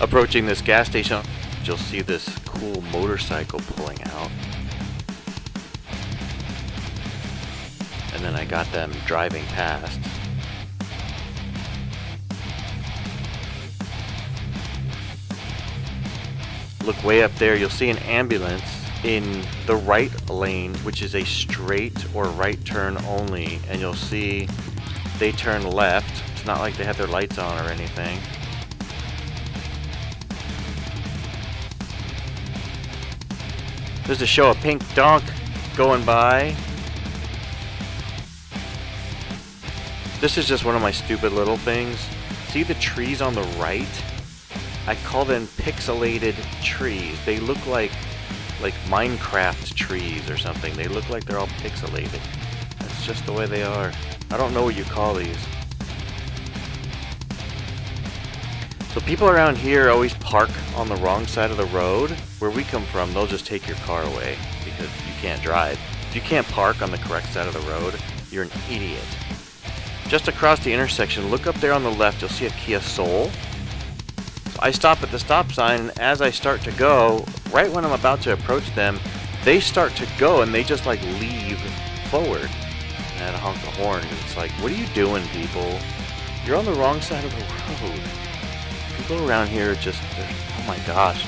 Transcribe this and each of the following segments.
approaching this gas station, you'll see this cool motorcycle pulling out. And then I got them driving past. Look way up there, you'll see an ambulance in the right lane, which is a straight or right turn only, and you'll see they turn left. It's not like they have their lights on or anything. There's a show a pink donk going by. This is just one of my stupid little things. See the trees on the right? I call them pixelated trees. They look like Minecraft trees or something. They look like they're all pixelated. That's just the way they are. I don't know what you call these. So people around here always park on the wrong side of the road. Where we come from, they'll just take your car away because you can't drive. If you can't park on the correct side of the road, you're an idiot. Just across the intersection, look up there on the left, you'll see a Kia Soul. So I stop at the stop sign, and as I start to go, right when I'm about to approach them, they start to go and they just like leave forward. And I had to honk the horn because it's like, what are you doing, people? You're on the wrong side of the road. People around here are just, oh my gosh.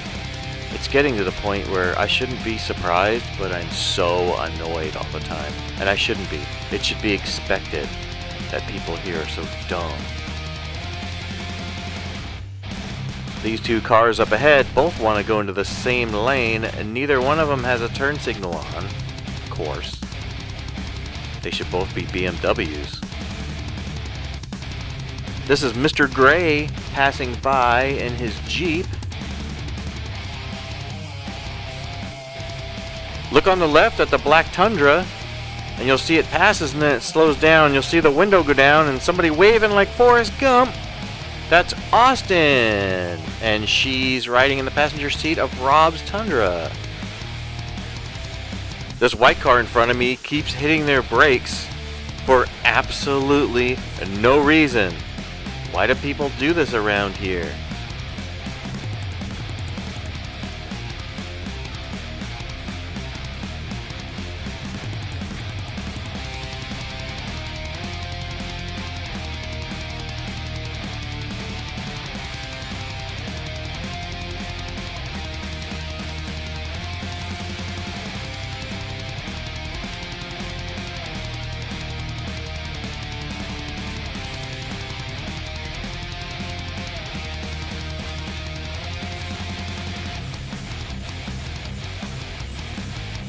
It's getting to the point where I shouldn't be surprised, but I'm so annoyed all the time. And I shouldn't be. It should be expected that people here are so dumb. These two cars up ahead both want to go into the same lane, and neither one of them has a turn signal on. Of course. They should both be BMWs. This is Mr. Gray passing by in his Jeep. Look on the left at the black Tundra, and you'll see it passes and then it slows down. You'll see the window go down and somebody waving like Forrest Gump. That's Austin, and she's riding in the passenger seat of Rob's Tundra. This white car in front of me keeps hitting their brakes for absolutely no reason. Why do people do this around here?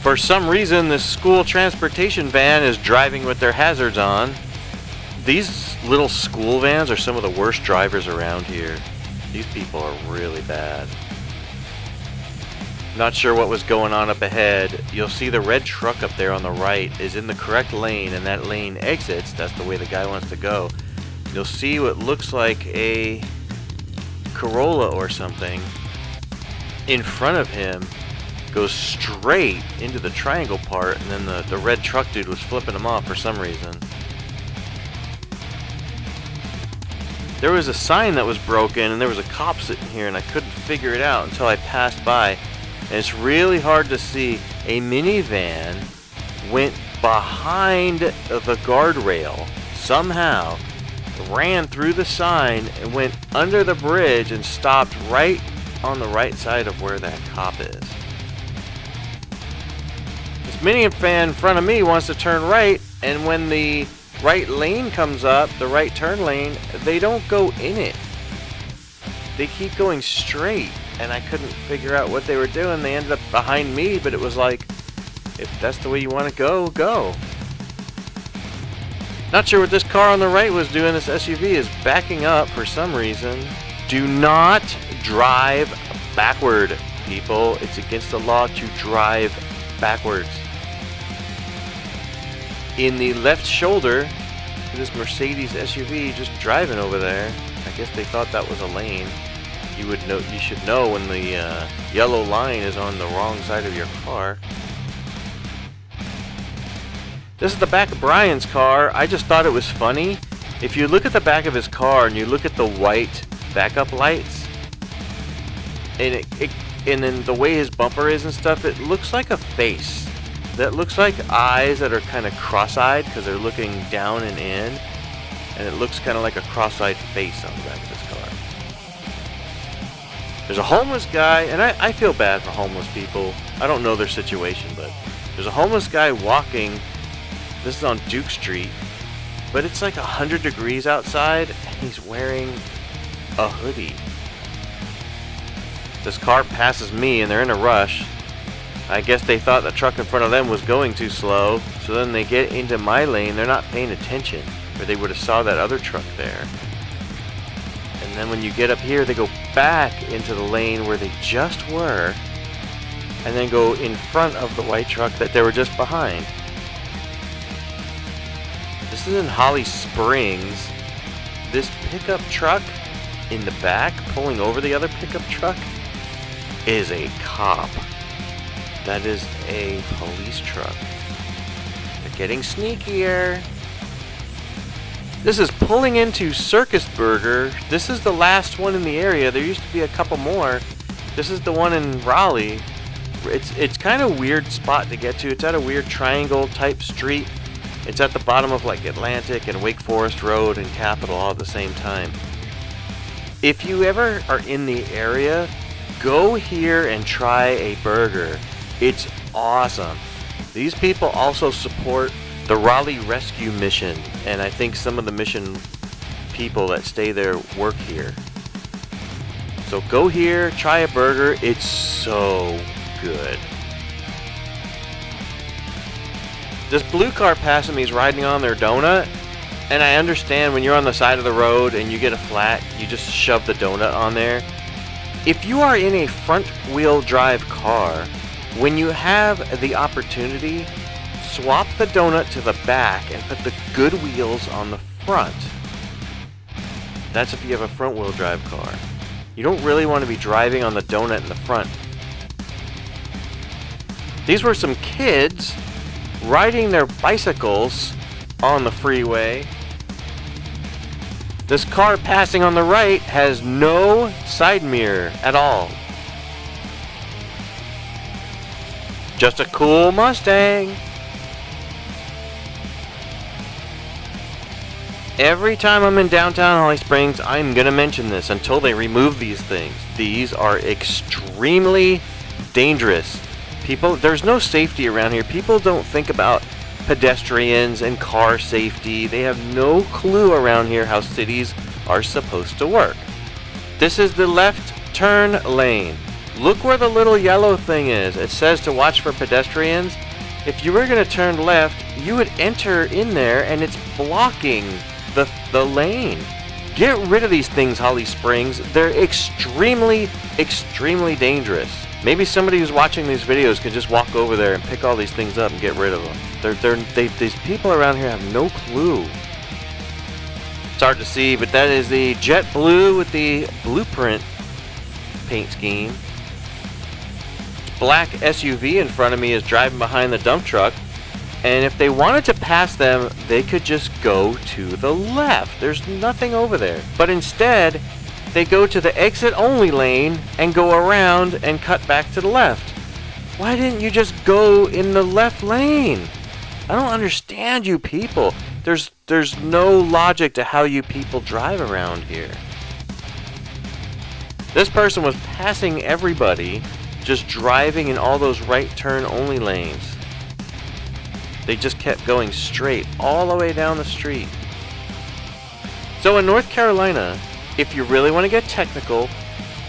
For some reason, this school transportation van is driving with their hazards on. These little school vans are some of the worst drivers around here. These people are really bad. Not sure what was going on up ahead. You'll see the red truck up there on the right is in the correct lane, and that lane exits. That's the way the guy wants to go. You'll see what looks like a Corolla or something in front of him. Goes straight into the triangle part, and then the red truck dude was flipping him off for some reason. There was a sign that was broken, and there was a cop sitting here, and I couldn't figure it out until I passed by. And it's really hard to see. A minivan went behind the guardrail somehow, ran through the sign, and went under the bridge and stopped right on the right side of where that cop is. This minivan in front of me wants to turn right, and when the right lane comes up, the right turn lane, they don't go in it. They keep going straight, and I couldn't figure out what they were doing. They ended up behind me, but it was like, if that's the way you want to go, go. Not sure what this car on the right was doing. This SUV is backing up for some reason. Do not drive backward, people. It's against the law to drive backwards. In the left shoulder, this Mercedes SUV just driving over there. I guess they thought that was a lane. You would know. You should know when the yellow line is on the wrong side of your car. This is the back of Brian's car. I just thought it was funny. If you look at the back of his car and you look at the white backup lights, And then the way his bumper is and stuff, it looks like a face. That looks like eyes that are kind of cross-eyed because they're looking down and in. And it looks kind of like a cross-eyed face on the back of this car. There's a homeless guy, and I feel bad for homeless people. I don't know their situation, but there's a homeless guy walking. This is on Duke Street, but it's like 100 degrees outside, and he's wearing a hoodie. This car passes me, and they're in a rush. I guess they thought the truck in front of them was going too slow, so then they get into my lane. They're not paying attention, or they would have saw that other truck there. And then when you get up here, they go back into the lane where they just were, and then go in front of the white truck that they were just behind. This is in Holly Springs. This pickup truck in the back, pulling over the other pickup truck, is a cop. That is a police truck. They're getting sneakier. This is pulling into Circus Burger. This is the last one in the area. There used to be a couple more. This is the one in Raleigh. It's kind of a weird spot to get to. It's at a weird triangle type street. It's at the bottom of like Atlantic and Wake Forest Road and Capitol all at the same time. If you ever are in the area, go here and try a burger. It's awesome. These people also support the Raleigh Rescue Mission, and I think some of the mission people that stay there work here. So go here, try a burger. It's so good. This blue car passing me is riding on their donut, and I understand when you're on the side of the road and you get a flat, you just shove the donut on there. If you are in a front-wheel drive car, when you have the opportunity, swap the donut to the back and put the good wheels on the front. That's if you have a front-wheel drive car. You don't really want to be driving on the donut in the front. These were some kids riding their bicycles on the freeway. This car passing on the right has no side mirror at all. Just a cool Mustang. Every time I'm in downtown Holly Springs, I'm gonna mention this until they remove these things. These are extremely dangerous. People, there's no safety around here. People don't think about pedestrians and car safety. They have no clue around here how cities are supposed to work. This is the left turn lane. Look where the little yellow thing is. It says to watch for pedestrians. If you were going to turn left, you would enter in there and it's blocking the lane. Get rid of these things, Holly Springs. They're extremely, extremely dangerous. Maybe somebody who's watching these videos can just walk over there and pick all these things up and get rid of them. These people around here have no clue. It's hard to see, but that is the jet blue with the blueprint paint scheme. Black SUV in front of me is driving behind the dump truck, and if they wanted to pass them, they could just go to the left. There's nothing over there. But instead, they go to the exit only lane and go around and cut back to the left. Why didn't you just go in the left lane? I don't understand you people. There's no logic to how you people drive around here. This person was passing everybody, just driving in all those right turn only lanes. They just kept going straight all the way down the street. So in North Carolina, if you really want to get technical,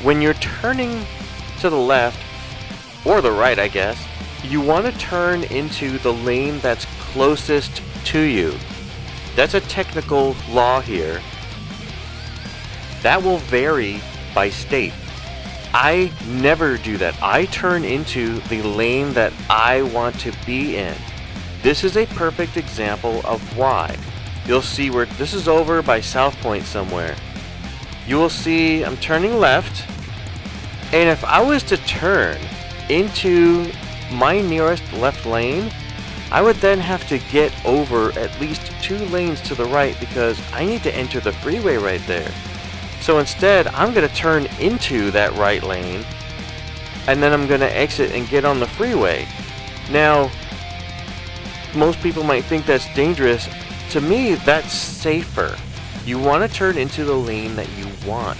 when you're turning to the left, or the right I guess, you want to turn into the lane that's closest to you. That's a technical law here. That will vary by state. I never do that. I turn into the lane that I want to be in. This is a perfect example of why. You'll see where this is over by South Point somewhere. You will see I'm turning left, and if I was to turn into my nearest left lane, I would then have to get over at least 2 lanes to the right because I need to enter the freeway right there. So instead, I'm going to turn into that right lane, and then I'm going to exit and get on the freeway. Now, most people might think that's dangerous. To me, that's safer. You want to turn into the lane that you want.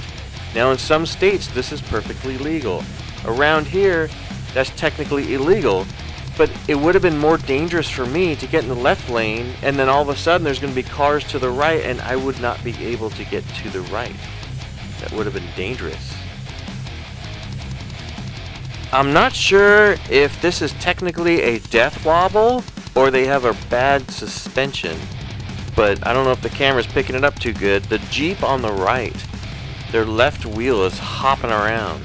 Now, in some states, this is perfectly legal. Around here, that's technically illegal, but it would have been more dangerous for me to get in the left lane, and then all of a sudden there's going to be cars to the right, and I would not be able to get to the right. That would have been dangerous. I'm not sure if this is technically a death wobble, or they have a bad suspension, but I don't know if the camera's picking it up too good. The Jeep on the right, their left wheel is hopping around.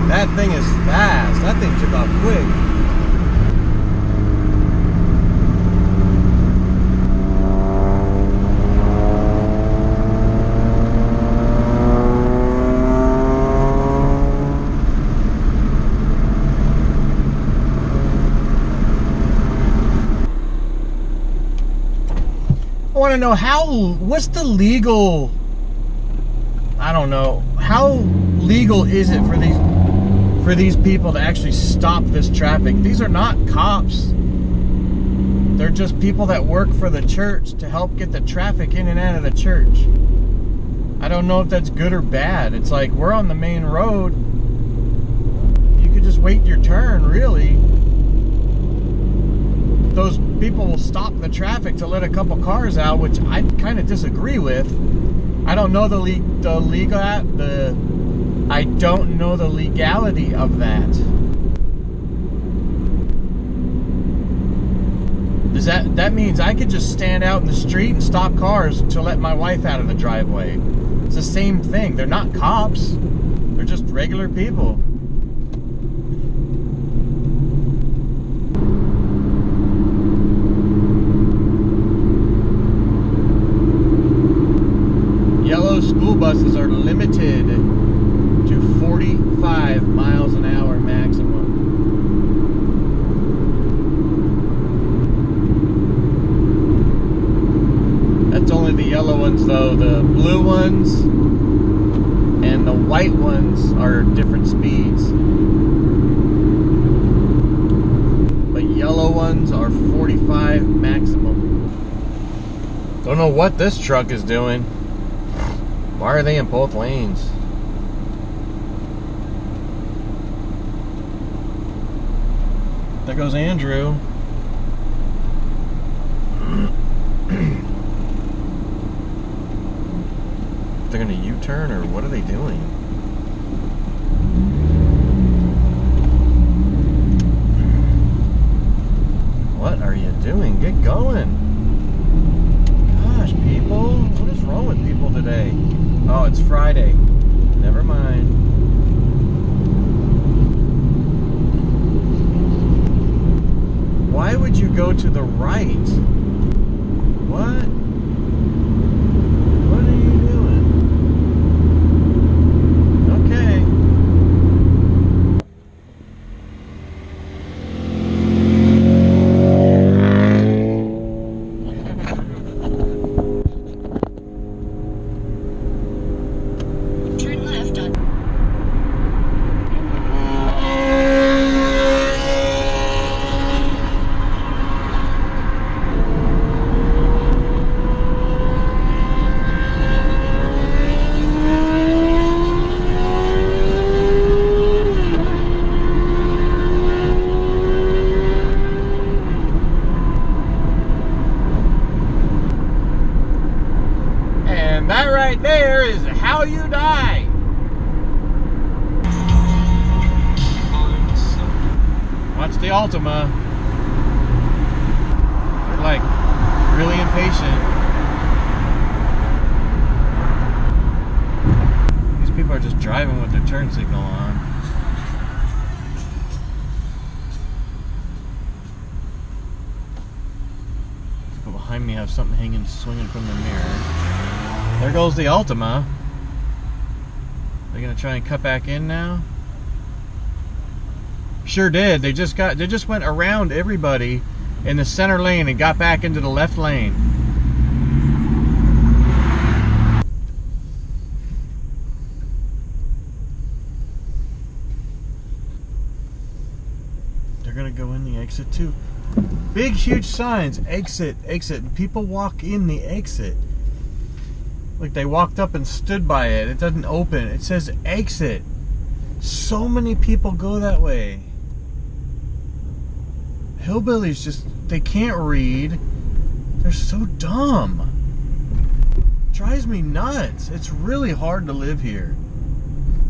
That thing is fast. That thing took off quick. I want to know what's the legal, I don't know, how legal is it for these people to actually stop this traffic? These are not cops. They're just people that work for the church to help get the traffic in and out of the church. I don't know if that's good or bad. It's like, we're on the main road. You could just wait your turn, really. Those people will stop the traffic to let a couple cars out, which I kind of disagree with. I don't know I don't know the legality of that. That means I could just stand out in the street and stop cars to let my wife out of the driveway. It's the same thing. They're not cops. They're just regular people. Yellow school buses are limited to 45 miles an hour maximum. That's only the yellow ones though. The blue ones and the white ones are different speeds. But yellow ones are 45 maximum. Don't know what this truck is doing. Why are they in both lanes? There goes Andrew. They're gonna U-turn, or what are they doing? What are you doing? Get going. Gosh, people. What is wrong with people today? Oh, it's Friday. Never mind. Why would you go to the right? What? What are you doing? Okay. Turn left on. And that right there is how you die. Watch the Altima. They're like really impatient. These people are just driving with their turn signal on. People behind me have something hanging, swinging from the mirror. There goes the Altima. They're gonna try and cut back in now. Sure did. They just went around everybody in the center lane and got back into the left lane. They're gonna go in the exit too. Big huge signs, exit, exit. People walk in the exit. Like they walked up and stood by it. It doesn't open. It says exit. So many people go that way. Hillbillies just, they can't read. They're so dumb. Drives me nuts. It's really hard to live here.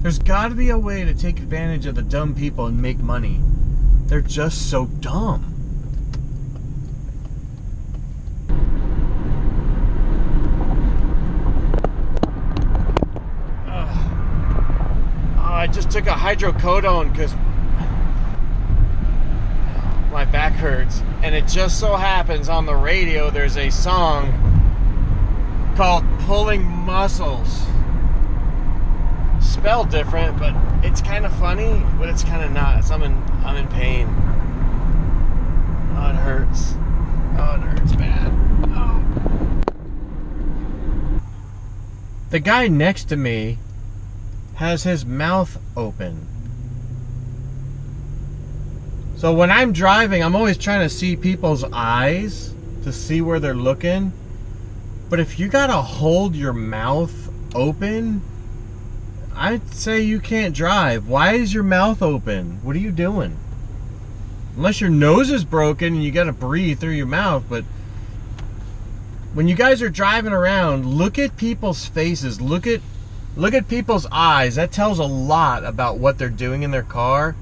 There's got to be a way to take advantage of the dumb people and make money. They're just so dumb. I just took a hydrocodone because my back hurts, and it just so happens on the radio there's a song called Pulling Muscles. Spelled different, but it's kind of funny, but it's kind of not. I'm in pain. Oh, it hurts. Oh, it hurts bad. Oh. The guy next to me has his mouth open. So when I'm driving, I'm always trying to see people's eyes to see where they're looking. But if you gotta hold your mouth open, I'd say you can't drive. Why is your mouth open? What are you doing? Unless your nose is broken and you gotta breathe through your mouth. But when you guys are driving around, look at people's faces. Look at people's eyes. That tells a lot about what they're doing in their car.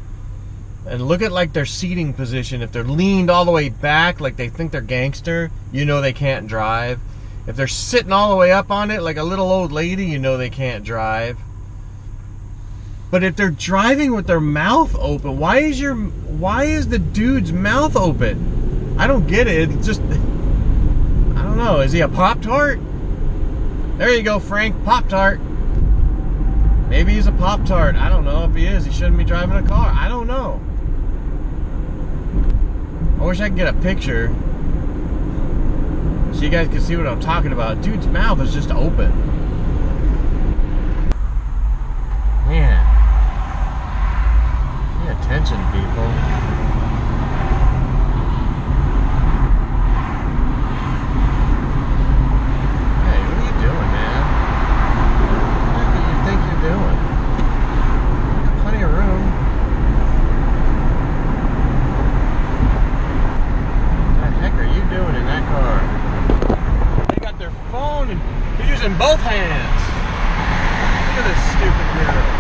And look at like their seating position. If they're leaned all the way back like they think they're gangster, you know they can't drive. If they're sitting all the way up on it like a little old lady, you know they can't drive. But if they're driving with their mouth open, why is the dude's mouth open? I don't get it. It's just, I don't know. Is he a Pop-Tart? There you go, Frank. Pop-Tart. Maybe he's a Pop-Tart. I don't know. If he is, he shouldn't be driving a car. I don't know. I wish I could get a picture so you guys can see what I'm talking about. Dude's mouth is just open. Man. Pay attention, people. Hey, what are you doing, man? What do you think you're doing? Got plenty of room. What the heck are you doing in that car? They got their phone and they're using both hands. Look at this stupid girl.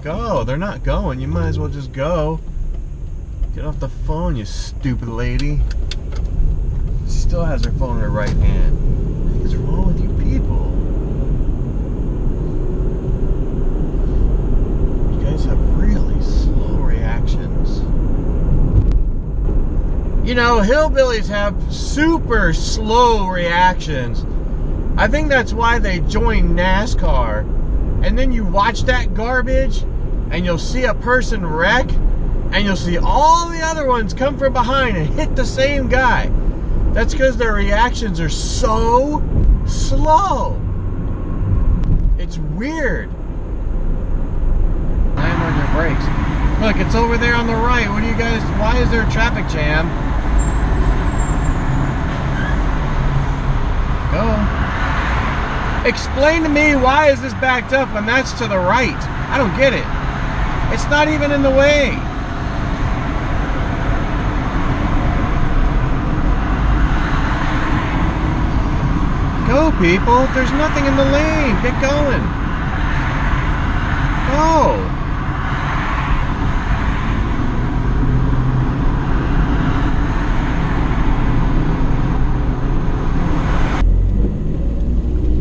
Go. They're not going. You might as well just go. Get off the phone, you stupid lady. She still has her phone in her right hand. What is wrong with you people? You guys have really slow reactions. You know, hillbillies have super slow reactions. I think that's why they joined NASCAR. And then you watch that garbage, and you'll see a person wreck, and you'll see all the other ones come from behind and hit the same guy. That's because their reactions are so slow. It's weird. Slam on your brakes. Look, it's over there on the right. What do you guys, why is there a traffic jam? Go. Explain to me, why is this backed up when that's to the right? I don't get it. It's not even in the way. Go, people. There's nothing in the lane. Get going. Go.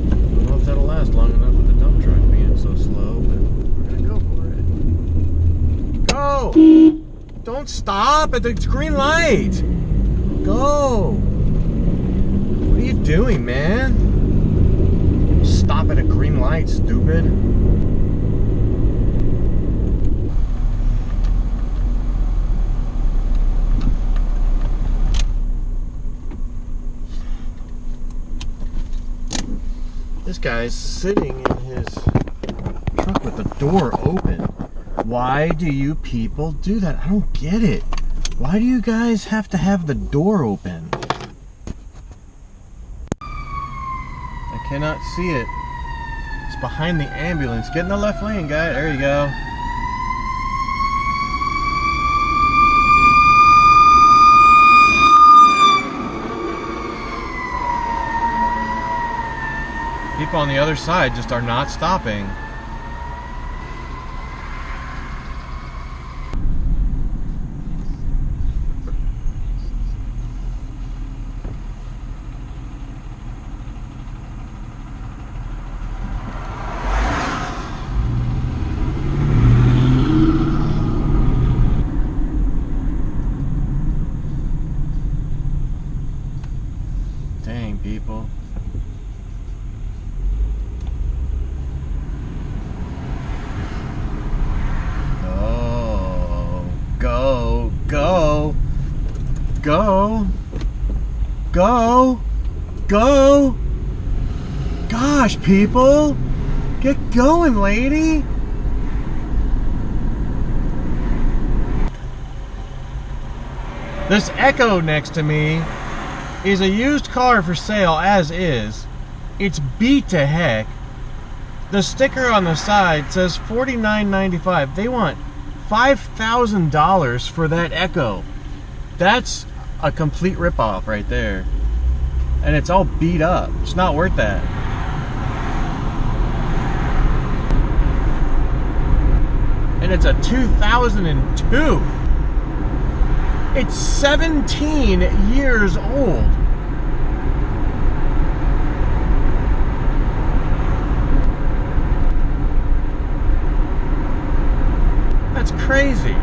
I don't know if that'll last long enough with the dump truck being so slow, but we're gonna go for it. Go. Don't stop at the green light. Go. What are you doing, man? Stop at a green light, stupid. This guy's sitting in his truck with the door open. Why do you people do that? I don't get it. Why do you guys have to have the door open? I cannot see it. It's behind the ambulance. Get in the left lane, guy. There you go. People on the other side just are not stopping. Dang, people. Go, go, go, go, go. Gosh, people, get going, lady. This Echo next to me is a used car for sale as is. It's beat to heck. The sticker on the side says $49.95. They want $5,000 for that Echo. That's a complete ripoff right there. And it's all beat up. It's not worth that. And it's a 2002. It's 17 years old. That's crazy.